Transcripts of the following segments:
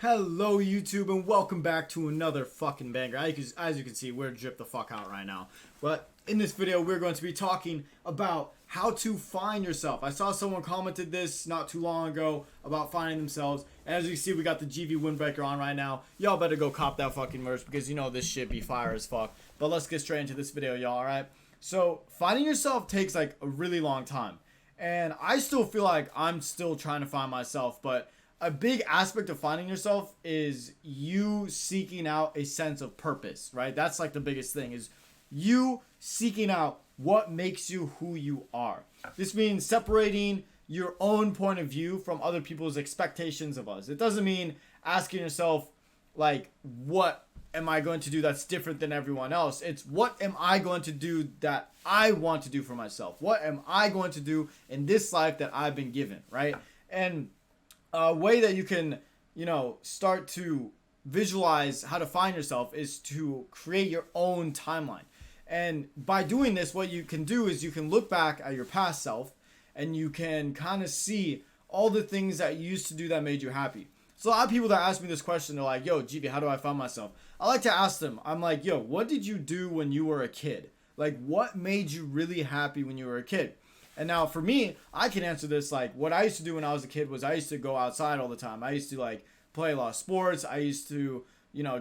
Hello YouTube and welcome back to another fucking banger. As you can see, we're dripped the fuck out right now. But in this video, we're going to be talking about how to find yourself. I saw someone commented this not too long ago about finding themselves. And as you can see, we got the GV windbreaker on right now. Y'all better go cop that fucking merch because you know this shit be fire as fuck. But let's get straight into this video, y'all, alright? So, finding yourself takes like a really long time. And I still feel like I'm still trying to find myself, but a big aspect of finding yourself is you seeking out a sense of purpose, right? That's like the biggest thing is you seeking out what makes you who you are. This means separating your own point of view from other people's expectations of us. It doesn't mean asking yourself like, what am I going to do that's different than everyone else? It's what am I going to do that I want to do for myself? What am I going to do in this life that I've been given, right? And a way that you can, start to visualize how to find yourself is to create your own timeline. And by doing this, what you can do is you can look back at your past self and you can kind of see all the things that you used to do that made you happy. So a lot of people that ask me this question, they're like, yo, GB, how do I find myself? I like to ask them, I'm like, yo, what did you do when you were a kid? Like, what made you really happy when you were a kid? And now for me, I can answer this like what I used to do when I was a kid was I used to go outside all the time. I used to like play a lot of sports. I used to,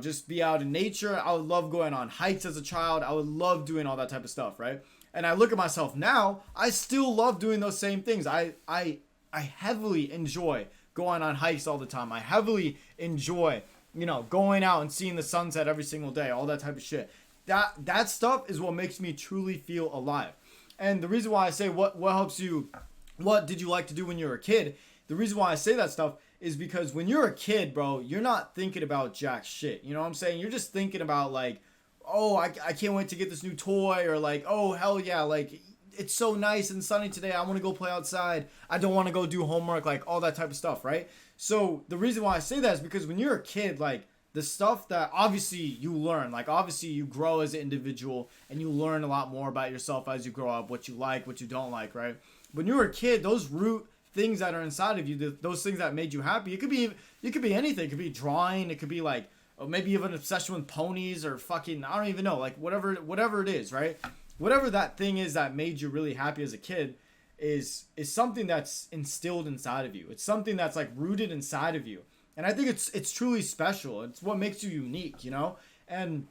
just be out in nature. I would love going on hikes as a child. I would love doing all that type of stuff, right? And I look at myself now, I still love doing those same things. I heavily enjoy going on hikes all the time. I heavily enjoy, going out and seeing the sunset every single day, all that type of shit. That stuff is what makes me truly feel alive. And the reason why I say what helps you, what did you like to do when you were a kid? The reason why I say that stuff is because when you're a kid, bro, you're not thinking about jack shit. You know what I'm saying? You're just thinking about like, oh, I can't wait to get this new toy, or like, oh, hell yeah, like it's so nice and sunny today. I want to go play outside. I don't want to go do homework, like all that type of stuff, right? So the reason why I say that is because when you're a kid, like, the stuff that obviously you learn, like obviously you grow as an individual and you learn a lot more about yourself as you grow up, what you like, what you don't like, right? When you were a kid, those root things that are inside of you, those things that made you happy, it could be anything. It could be drawing. It could be like, maybe you have an obsession with ponies or fucking, I don't even know, like whatever it is, right? Whatever that thing is that made you really happy as a kid is something that's instilled inside of you. It's something that's like rooted inside of you. And I think it's truly special. It's what makes you unique, And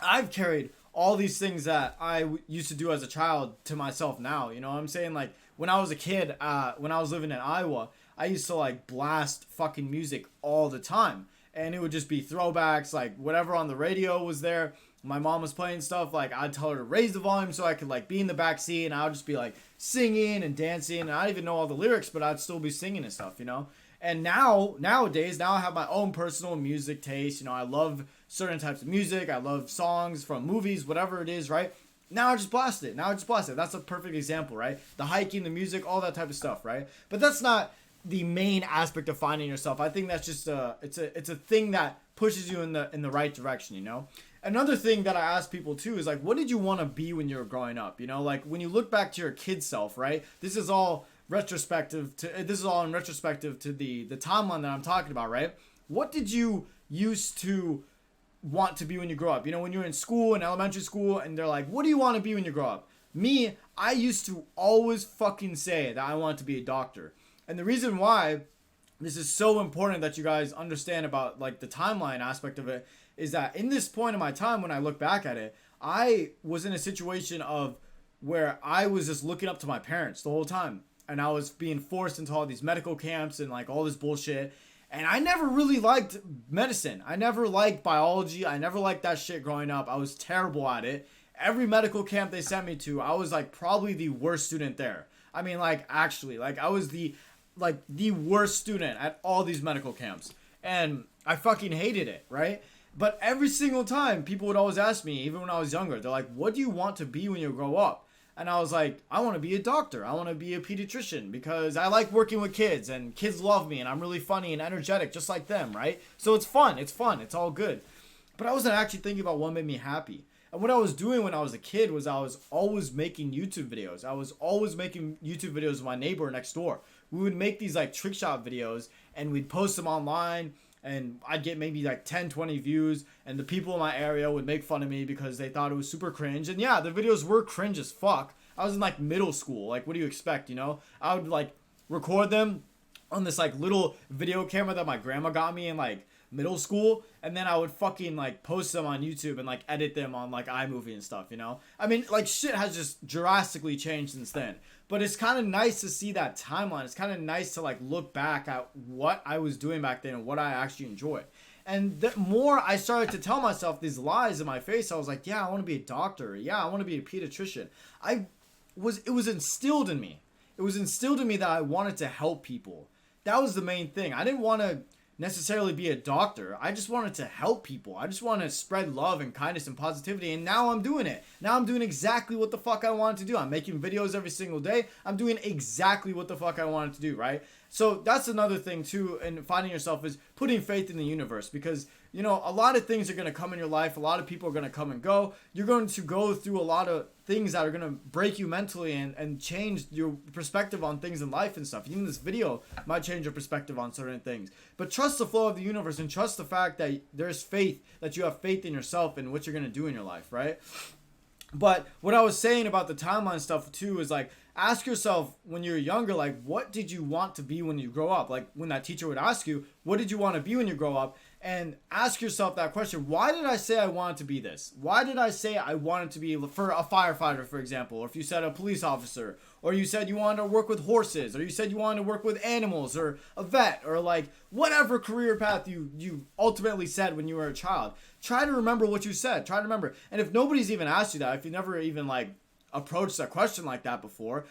I've carried all these things that I used to do as a child to myself now. You know what I'm saying? Like, when I was a kid, when I was living in Iowa, I used to, like, blast fucking music all the time. And it would just be throwbacks, like, whatever on the radio was there. My mom was playing stuff, like, I'd tell her to raise the volume so I could, like, be in the back seat. And I would just be, like, singing and dancing. And I didn't even know all the lyrics, but I'd still be singing and stuff, And nowadays, I have my own personal music taste. I love certain types of music. I love songs from movies, whatever it is, right? Now I just blast it. That's a perfect example, right? The hiking, the music, all that type of stuff, right? But that's not the main aspect of finding yourself. I think that's just it's a thing that pushes you in the right direction, Another thing that I ask people too is like, what did you want to be when you were growing up? Like when you look back to your kid self, right? This is all in retrospective to the timeline that I'm talking about, right? What did you used to want to be when you grow up? When you're in school, in elementary school, and they're like, what do you want to be when you grow up? Me, I used to always fucking say that I wanted to be a doctor. And the reason why this is so important that you guys understand about like the timeline aspect of it is that in this point in my time, when I look back at it, I was in a situation of where I was just looking up to my parents the whole time. And I was being forced into all these medical camps and like all this bullshit. And I never really liked medicine. I never liked biology. I never liked that shit growing up. I was terrible at it. Every medical camp they sent me to, I was like probably the worst student there. I mean, like actually, like I was the worst student at all these medical camps. And I fucking hated it, right? But every single time, people would always ask me, even when I was younger, they're like, what do you want to be when you grow up? And I was like, I want to be a doctor. I want to be a pediatrician because I like working with kids and kids love me and I'm really funny and energetic just like them, right? So it's fun. It's all good. But I wasn't actually thinking about what made me happy. And what I was doing when I was a kid was I was always making YouTube videos. I was always making YouTube videos with my neighbor next door. We would make these like trick shot videos and we'd post them online and I'd get maybe like 10, 20 views, and the people in my area would make fun of me because they thought it was super cringe. And yeah, the videos were cringe as fuck. I was in like middle school. Like, what do you expect, you know? I would like record them on this like little video camera that my grandma got me in like middle school, and then I would fucking like post them on YouTube and like edit them on like iMovie and stuff, you know? I mean, like, shit has just drastically changed since then. But it's kind of nice to see that timeline. It's kind of nice to like look back at what I was doing back then and what I actually enjoyed. And the more I started to tell myself these lies in my face, I was like, yeah, I want to be a doctor. Yeah, I want to be a pediatrician. It was instilled in me. It was instilled in me that I wanted to help people. That was the main thing. I didn't want to necessarily be a doctor. I just wanted to help people. I just wanted to spread love and kindness and positivity, and now I'm doing it. Now I'm doing exactly what the fuck I wanted to do. I'm making videos every single day. I'm doing exactly what the fuck I wanted to do, right? So that's another thing too, and finding yourself is putting faith in the universe, because you know, a lot of things are going to come in your life. A lot of people are going to come and go. You're going to go through a lot of things that are going to break you mentally and change your perspective on things in life and stuff. Even this video might change your perspective on certain things. But trust the flow of the universe and trust the fact that there's faith, that you have faith in yourself and what you're going to do in your life, right? But what I was saying about the timeline stuff too is like, ask yourself when you're younger, like, what did you want to be when you grow up? Like, when that teacher would ask you, what did you want to be when you grow up? And ask yourself that question. Why did I say I wanted to be this? Why did I say I wanted to be for a firefighter, for example? Or if you said a police officer, or you said you wanted to work with horses, or you said you wanted to work with animals, or a vet, or like whatever career path you ultimately said when you were a child. Try to remember what you said. Try to remember. And if nobody's even asked you that, if you never even like approached a question like that before,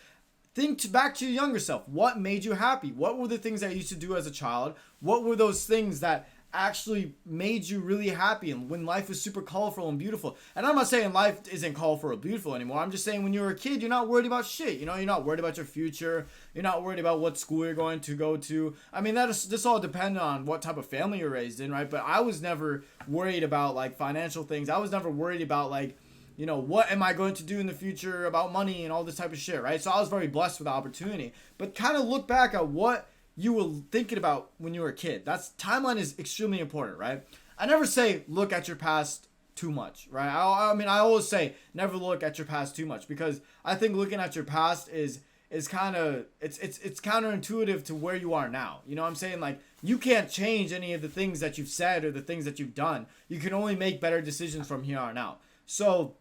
think back to your younger self. What made you happy? What were the things that you used to do as a child? What were those things that actually made you really happy, and when life was super colorful and beautiful? And I'm not saying life isn't colorful or beautiful anymore. I'm just saying when you were a kid, you're not worried about shit. You know, you're not worried about your future. You're not worried about what school you're going to go to. I mean, this all depends on what type of family you're raised in, right? But I was never worried about like financial things. I was never worried about like, you know, what am I going to do in the future about money and all this type of shit, right? So I was very blessed with the opportunity. But kind of look back at what you were thinking about when you were a kid. That's timeline is extremely important, right? I never say look at your past too much, right? I mean, I always say never look at your past too much, because I think looking at your past is kind of it's counterintuitive to where you are now. You know what I'm saying? Like, you can't change any of the things that you've said or the things that you've done. You can only make better decisions from here on out. So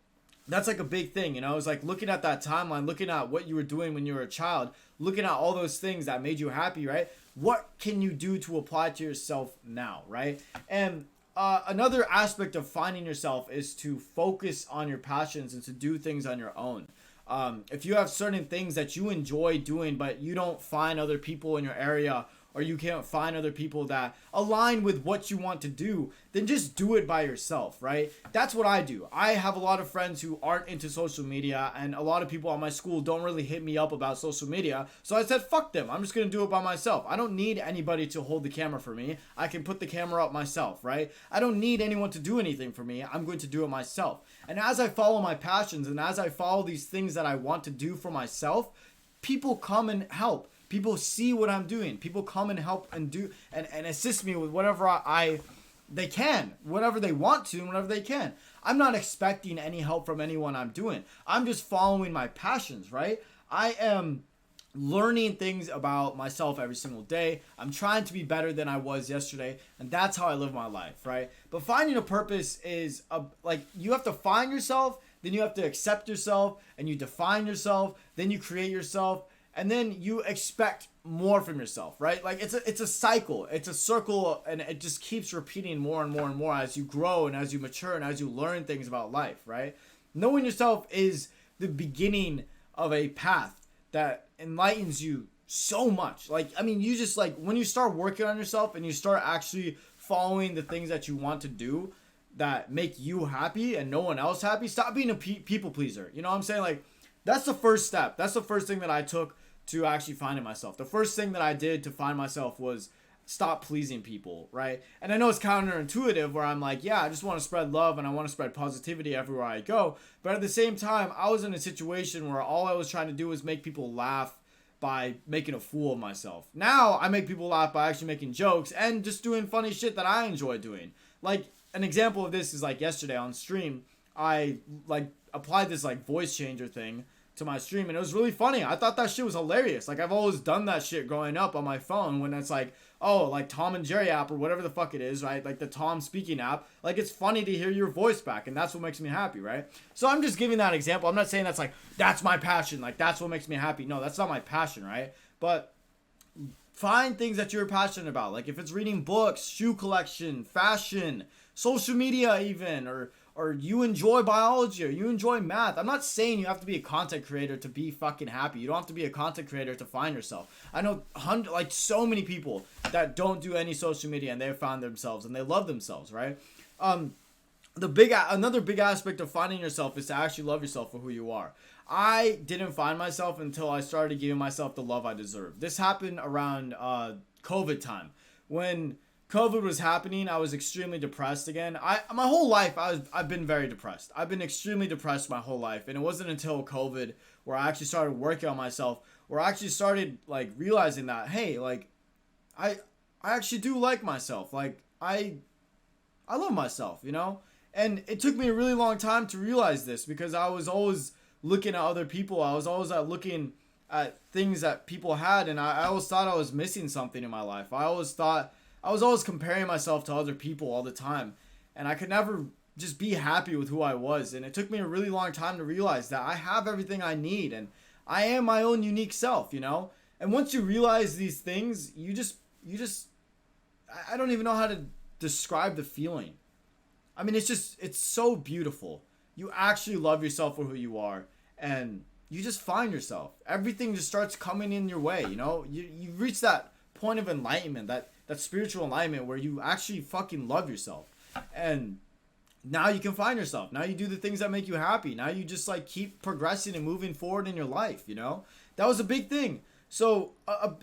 that's like a big thing, you know? It's like looking at that timeline, looking at what you were doing when you were a child, looking at all those things that made you happy, right? What can you do to apply to yourself now, right? And another aspect of finding yourself is to focus on your passions and to do things on your own. If you have certain things that you enjoy doing, but you don't find other people in your area, or you can't find other people that align with what you want to do, then just do it by yourself, right? That's what I do. I have a lot of friends who aren't into social media, and a lot of people at my school don't really hit me up about social media. So I said, fuck them. I'm just going to do it by myself. I don't need anybody to hold the camera for me. I can put the camera up myself, right? I don't need anyone to do anything for me. I'm going to do it myself. And as I follow my passions, and as I follow these things that I want to do for myself, people come and help. People see what I'm doing. People come and help and do and assist me with whatever they can, whatever they want to, and whatever they can. I'm not expecting any help from anyone I'm doing. I'm just following my passions, right? I am learning things about myself every single day. I'm trying to be better than I was yesterday, and that's how I live my life, right? But finding a purpose is like, you have to find yourself, then you have to accept yourself, and you define yourself, then you create yourself, and then you expect more from yourself, right? Like, it's a cycle, it's a circle, and it just keeps repeating more and more and more as you grow and as you mature and as you learn things about life, right? Knowing yourself is the beginning of a path that enlightens you so much. Like, I mean, you just, like, when you start working on yourself and you start actually following the things that you want to do that make you happy and no one else happy, stop being a people pleaser. You know what I'm saying? Like, that's the first step. That's the first thing that I took to actually finding myself. The first thing that I did to find myself was stop pleasing people, right? And I know it's counterintuitive, where I'm like, yeah, I just want to spread love and I want to spread positivity everywhere I go. But at the same time, I was in a situation where all I was trying to do was make people laugh, by making a fool of myself. Now I make people laugh by actually making jokes and just doing funny shit that I enjoy doing. Like an example of this is like yesterday on stream, I like applied this like voice changer thing to my stream, and it was really funny. I thought that shit was hilarious. Like I've always done that shit growing up on my phone when it's like, oh, like Tom and Jerry app or whatever the fuck it is, right? Like the Tom speaking app. Like it's funny to hear your voice back, and that's what makes me happy, right? So I'm just giving that example. I'm not saying that's like, that's my passion. Like that's what makes me happy. No, that's not my passion, right? But find things that you're passionate about. Like if it's reading books, shoe collection, fashion, social media even, or you enjoy biology, or you enjoy math. I'm not saying you have to be a content creator to be fucking happy. You don't have to be a content creator to find yourself. I know like so many people that don't do any social media and they've found themselves and they love themselves, right? Another big aspect of finding yourself is to actually love yourself for who you are. I didn't find myself until I started giving myself the love I deserve. This happened around COVID time. When COVID was happening, I was extremely depressed again. My whole life I've been very depressed. I've been extremely depressed my whole life, and it wasn't until COVID where I actually started working on myself, where I actually started like realizing that, hey, like I actually do like myself. Like I love myself, you know? And it took me a really long time to realize this because I was always looking at other people. I was always looking at things that people had, and I always thought I was missing something in my life. I was always comparing myself to other people all the time, and I could never just be happy with who I was. And it took me a really long time to realize that I have everything I need, and I am my own unique self, you know? And once you realize these things, you just I don't even know how to describe the feeling. I mean, it's so beautiful. You actually love yourself for who you are, and you just find yourself. Everything just starts coming in your way, you know? You reach that point of enlightenment, that spiritual enlightenment where you actually fucking love yourself. And now you can find yourself. Now you do the things that make you happy. Now you just like keep progressing and moving forward in your life, you know? That was a big thing. So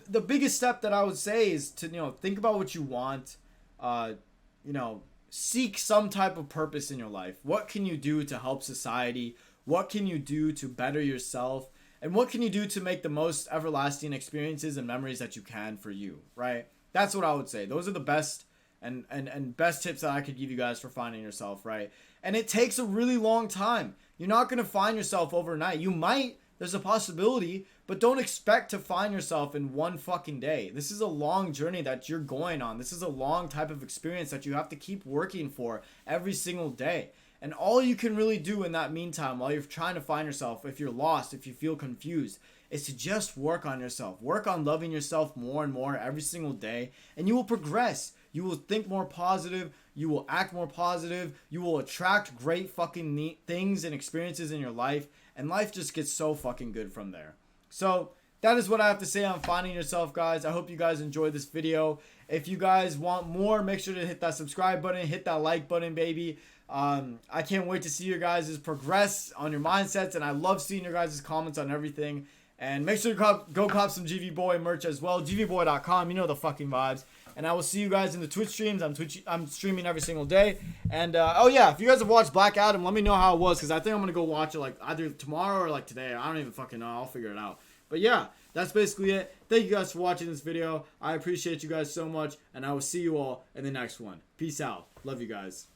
the biggest step that I would say is to, you know, think about what you want, you know, seek some type of purpose in your life. What can you do to help society? What can you do to better yourself? And what can you do to make the most everlasting experiences and memories that you can for you, right? That's what I would say. Those are the best and best tips that I could give you guys for finding yourself, right? And it takes a really long time. You're not going to find yourself overnight. You might, there's a possibility, but don't expect to find yourself in one fucking day. This is a long journey that you're going on. This is a long type of experience that you have to keep working for every single day. And all you can really do in that meantime, while you're trying to find yourself, if you're lost, if you feel confused, is to just work on yourself. Work on loving yourself more and more every single day, and you will progress. You will think more positive. You will act more positive. You will attract great fucking neat things and experiences in your life, and life just gets so fucking good from there. So that is what I have to say on finding yourself, guys. I hope you guys enjoyed this video. If you guys want more, make sure to hit that subscribe button, hit that like button, baby. I can't wait to see your guys' progress on your mindsets, and I love seeing your guys' comments on everything. And make sure to go cop some GV Boy merch as well. GVBoy.com, you know the fucking vibes. And I will see you guys in the Twitch streams. I'm streaming every single day. And oh yeah, if you guys have watched Black Adam, let me know how it was, because I think I'm gonna go watch it like either tomorrow or like today. I don't even fucking know. I'll figure it out. But yeah, that's basically it. Thank you guys for watching this video. I appreciate you guys so much, and I will see you all in the next one. Peace out. Love you guys.